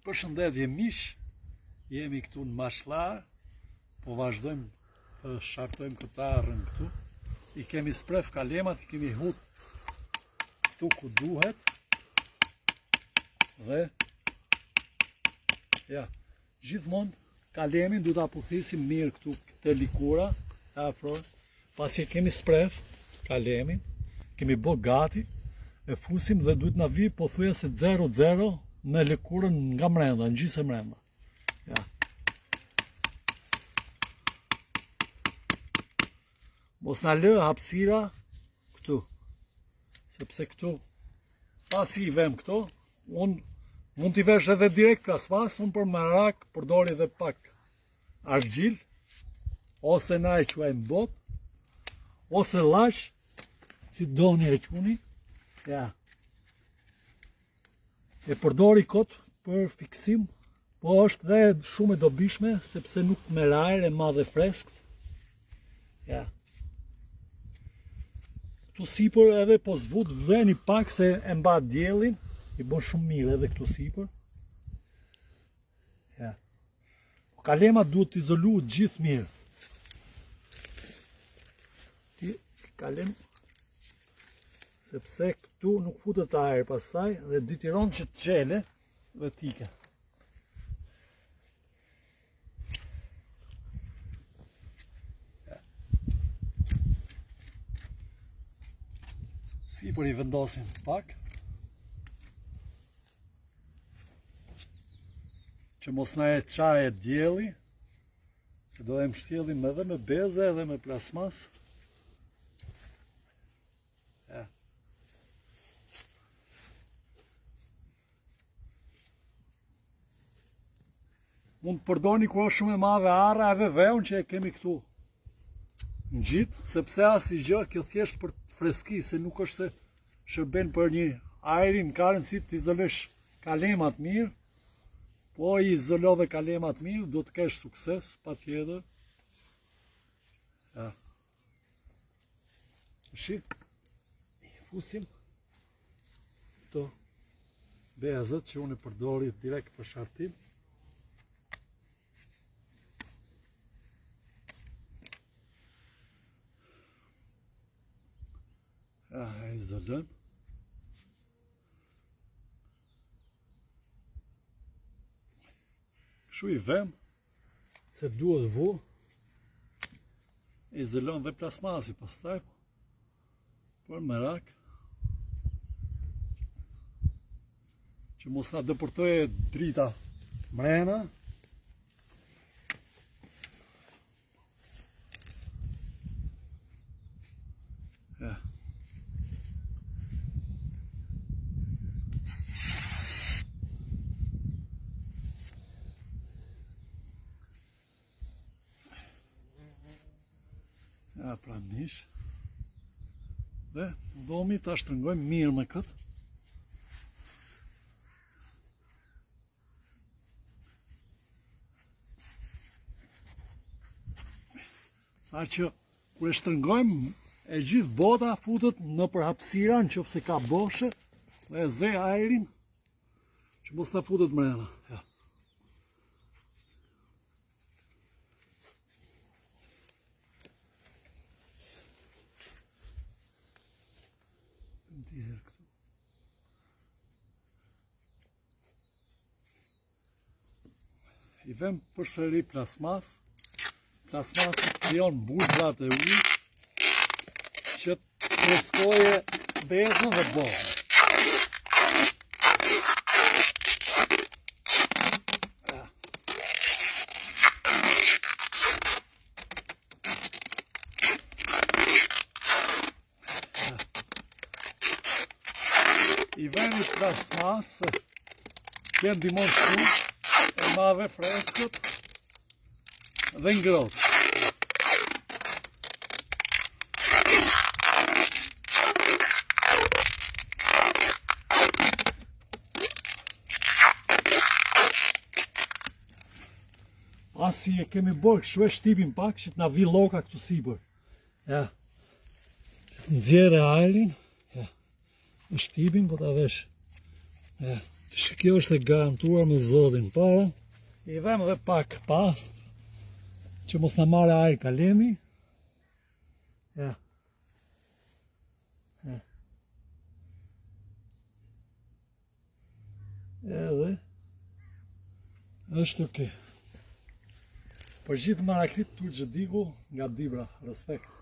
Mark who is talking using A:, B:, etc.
A: Përshëndetje miq, jemi këtu në Mashlar, po vazhdojmë të shartojmë këtë arën këtu. I kemi spref kalemat, i kemi hut këtu ku duhet. Dhe ja, gjithmonë kalemin du ta puthisim mirë këtu këtë likura, pasi kemi spref kalemin, kemi bë gati, e fusim dhe duhet na vi pothuajse 0-0 me lëkurën nga mrenda, në gjithë e mrenda. Ja. Mos na lë hapësira këtu, sepse këtu, pasi i vëm këto, unë mund t'i vesh edhe direkt plasmas, unë për merak përdori edhe pak argjil, ose na e quajmë bot, ose laç, si doni e quni, ja. E përdori kot për fiksim, po është dhe shumë e dobishme, sepse nuk merr ajër, e madhe freskt. Ja. Këtu sipër edhe po zvut veni pak se e mba diellin, i bën shumë mirë edhe këtu sipër. Ja. Kalemat duhet të izoluhet gjithë mirë. Kalem, sepse këtu nuk futet ajër pastaj dhe detyron që të çele dhe t'ike. Sipër i vendosim pak, që mos na e çaje dielli, që do e mbështjellim edhe me beze edhe me plasmas. Ja. Mund të përdorni kur është shumë e madhe arra edhe veun që e kemi këtu në gjitë, sepse asnjë gjë, kjo thjesht për freski, se nuk është se shërben për një ajrin, ka rëndësi të izolosh kalemat mirë, po i izolove kalemat mirë, do të kesh sukses, patjetër. Ja. Shik, i fusim këto bezët që unë i përdori direkt për shartim. Ja, e izolojmë. Kështu i vëm, se duhet vu, izolojmë dhe plasmasi pastaj, për merak, që mos na dëpërtoje drita mrena. Ja. Ja, pra mish. Dhe domi ta shtrëngojmë mirë me këtë. Sa që kur e shtrëngojmë, e gjithë bota futet në përhapësira, nëse ka boshe, dhe e ze ajrin, që mos ta futet mrena. Ja. I vëm përsëri plasmas. Plasmasi krijon buzlat e ujit që të freskoje bezën dhe borën. Ja. Ja. I vëm plasmas që ndihmon shumë, e madhe freskët dhe ngrohtë. Asi e kemi bërë kështu, e shtipim pak që të na vi lloka këtu sipër. Ja. Nxjerrë ajrin, ja. E shtipim, po ta vesh. Ja. Që kjo është e garantuar me zodin para. I vëm dhe pak past, që mos në marrë ajrë kalemi. Ja. Ja. Edhe është okay. Për gjithë Maraklit tu Xhediku nga Dibra, respekt.